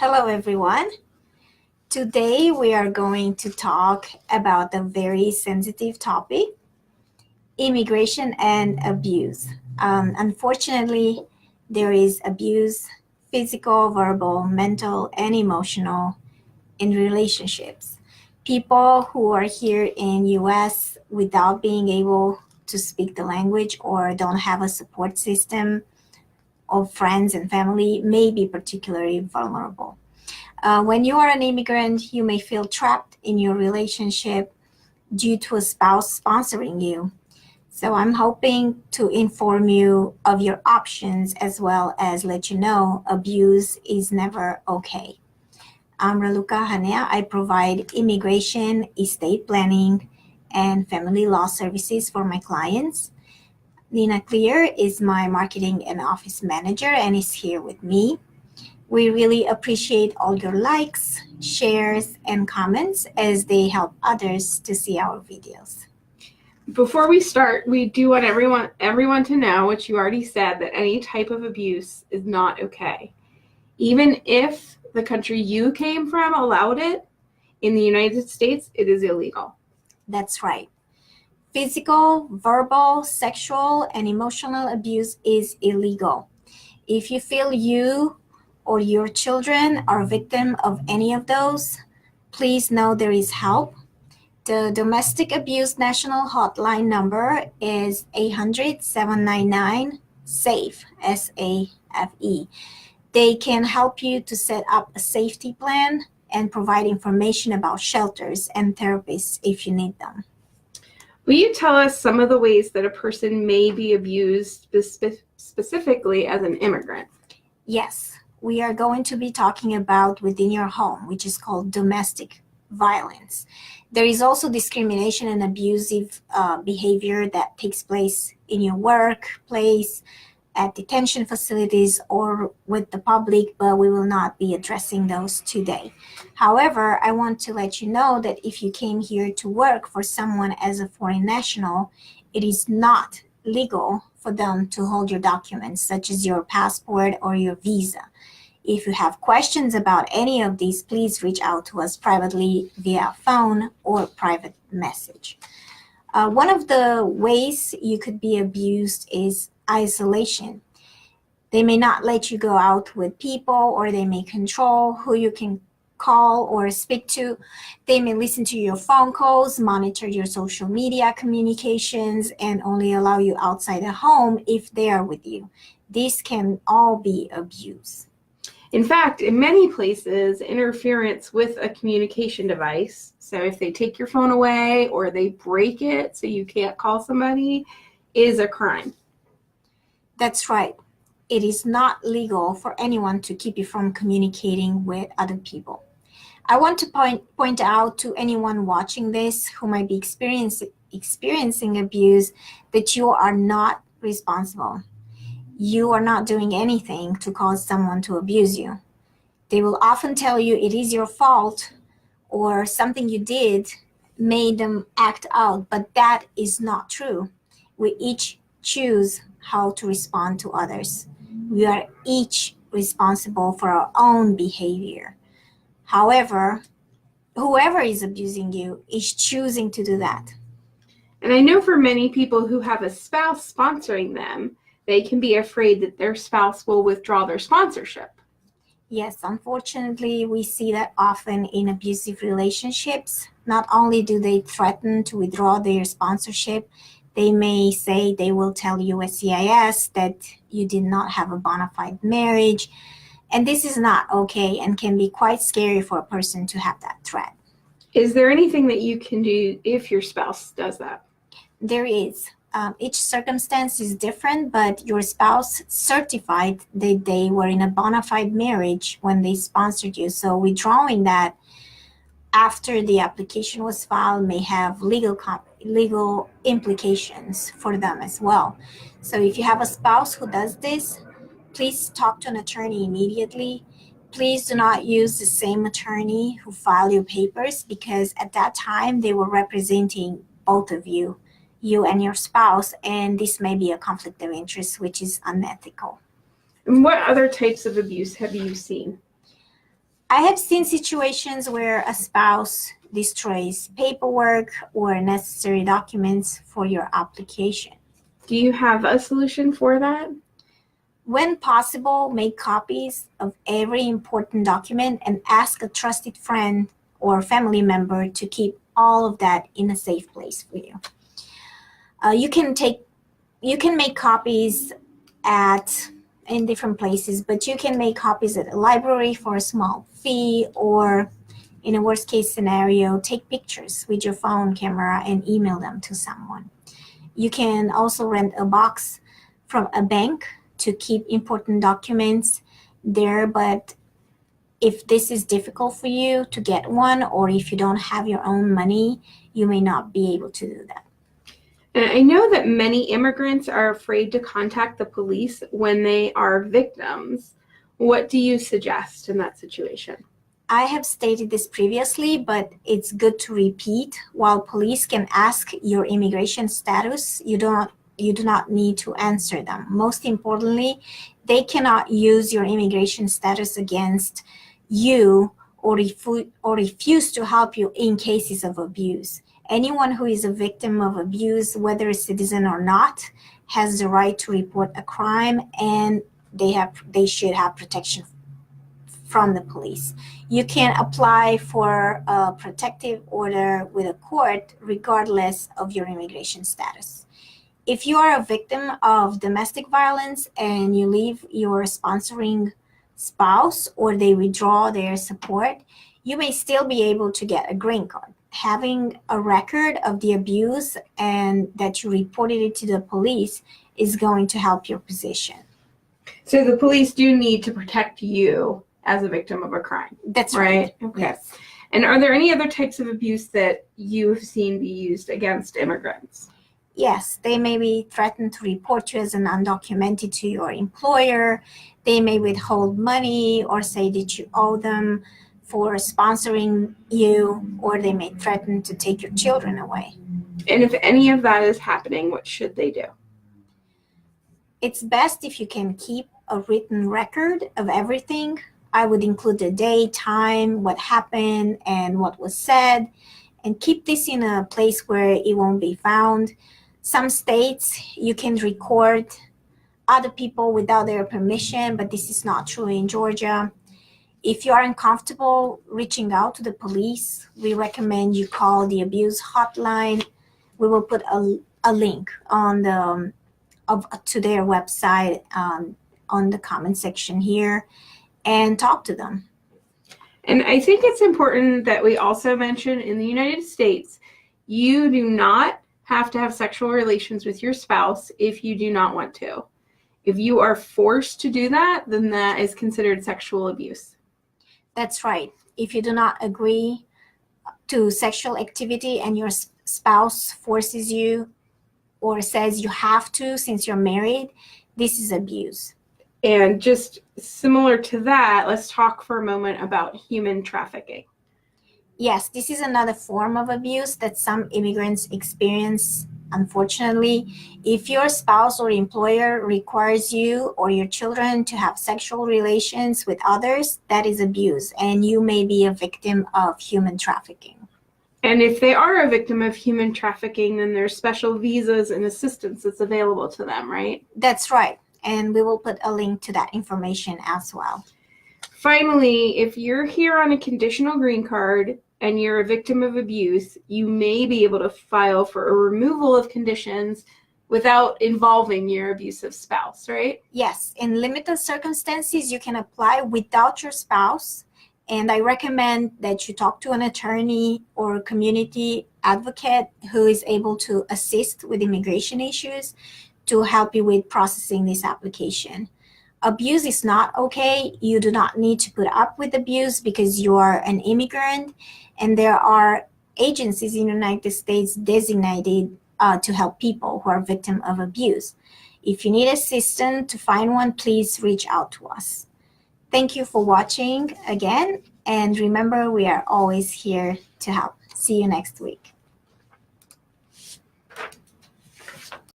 Hello, everyone. Today we are going to talk about a very sensitive topic, immigration and abuse. Unfortunately, there is abuse, physical, verbal, mental, and emotional in relationships. People who are here in US without being able to speak the language or don't have a support system of friends and family may be particularly vulnerable. When you are an immigrant, you may feel trapped in your relationship due to a spouse sponsoring you. So I'm hoping to inform you of your options as well as let you know abuse is never okay. I'm Raluca. I provide immigration, estate planning, and family law services for my clients. Nina Clear is my marketing and office manager and is here with me. We really appreciate all your likes, shares, and comments as they help others to see our videos. Before we start, we do want everyone to know, which you already said, that any type of abuse is not okay. Even if the country you came from allowed it, in the United States, it is illegal. That's right. Physical, verbal, sexual, and emotional abuse is illegal. If you feel you or your children are a victim of any of those, please know there is help. The Domestic Abuse National Hotline number is 800-799-SAFE, S-A-F-E. They can help you to set up a safety plan and provide information about shelters and therapists if you need them. Will you tell us some of the ways that a person may be abused specifically as an immigrant? Yes, we are going to be talking about within your home, which is called domestic violence. There is also discrimination and abusive behavior that takes place in your workplace, at detention facilities, or with the public, but we will not be addressing those today. However, I want to let you know that if you came here to work for someone as a foreign national, it is not legal for them to hold your documents, such as your passport or your visa. If you have questions about any of these, please reach out to us privately via phone or private message. One of the ways you could be abused is isolation. They may not let you go out with people, or they may control who you can call or speak to. They may listen to your phone calls, monitor your social media communications, and only allow you outside the home if they are with you. This can all be abuse. In fact, in many places, interference with a communication device, so if they take your phone away or they break it so you can't call somebody, is a crime. That's right. It is not legal for anyone to keep you from communicating with other people. I want to point out to anyone watching this who might be experiencing abuse that you are not responsible. You are not doing anything to cause someone to abuse you. They will often tell you it is your fault or something you did made them act out, but that is not true. We each choose how to respond to others. We are each responsible for our own behavior. However, whoever is abusing you is choosing to do that. And I know for many people who have a spouse sponsoring them, they can be afraid that their spouse will withdraw their sponsorship. Yes, unfortunately, we see that often in abusive relationships. Not only do they threaten to withdraw their sponsorship, they may say they will tell USCIS that you did not have a bona fide marriage. And this is not okay and can be quite scary for a person to have that threat. Is there anything that you can do if your spouse does that? There is. Each circumstance is different, but your spouse certified that they were in a bona fide marriage when they sponsored you. So withdrawing that after the application was filed may have legal implications for them as well. So if you have a spouse who does this, please talk to an attorney immediately. Please do not use the same attorney who filed your papers, because at that time they were representing both of you and your spouse, and this may be a conflict of interest, which is unethical. And what other types of abuse have you seen? I have seen situations where a spouse destroys paperwork or necessary documents for your application. Do you have a solution for that? When possible, make copies of every important document and ask a trusted friend or family member to keep all of that in a safe place for you. You can make copies in different places, but you can make copies at a library for a small fee, or in a worst case scenario, take pictures with your phone camera and email them to someone. You can also rent a box from a bank to keep important documents there, but if this is difficult for you to get one, or if you don't have your own money, you may not be able to do that. And I know that many immigrants are afraid to contact the police when they are victims. What do you suggest in that situation? I have stated this previously, but it's good to repeat. While police can ask your immigration status, you do not need to answer them. Most importantly, they cannot use your immigration status against you or refuse to help you in cases of abuse. Anyone who is a victim of abuse, whether a citizen or not, has the right to report a crime, and they should have protection from the police. You can apply for a protective order with a court regardless of your immigration status. If you are a victim of domestic violence and you leave your sponsoring spouse or they withdraw their support, you may still be able to get a green card. Having a record of the abuse and that you reported it to the police is going to help your position. So the police do need to protect you as a victim of a crime. That's right. Okay. Yes. And are there any other types of abuse that you have seen be used against immigrants? Yes, they may be threatened to report you as an undocumented to your employer. They may withhold money or say that you owe them for sponsoring you, or they may threaten to take your children away. And if any of that is happening, what should they do? It's best if you can keep a written record of everything. I would include the day, time, what happened, and what was said, and keep this in a place where it won't be found. Some states you can record other people without their permission, but this is not true in Georgia. If you are uncomfortable reaching out to the police, we recommend you call the abuse hotline. We will put a link on to their website on the comment section here, and talk to them. And I think it's important that we also mention, in the United States, you do not have to have sexual relations with your spouse if you do not want to. If you are forced to do that, then that is considered sexual abuse. That's right. If you do not agree to sexual activity and your spouse forces you or says you have to since you're married, this is abuse. And just similar to that, let's talk for a moment about human trafficking. Yes, this is another form of abuse that some immigrants experience, unfortunately. If your spouse or employer requires you or your children to have sexual relations with others, that is abuse, and you may be a victim of human trafficking. And if they are a victim of human trafficking, then there's special visas and assistance that's available to them, right? That's right. And we will put a link to that information as well. Finally, if you're here on a conditional green card and you're a victim of abuse, you may be able to file for a removal of conditions without involving your abusive spouse, right? Yes, in limited circumstances, you can apply without your spouse. And I recommend that you talk to an attorney or a community advocate who is able to assist with immigration issues to help you with processing this application. Abuse is not okay. You do not need to put up with abuse because you are an immigrant, and there are agencies in the United States designated to help people who are victims of abuse. If you need assistance to find one, please reach out to us. Thank you for watching again, and remember, we are always here to help. See you next week.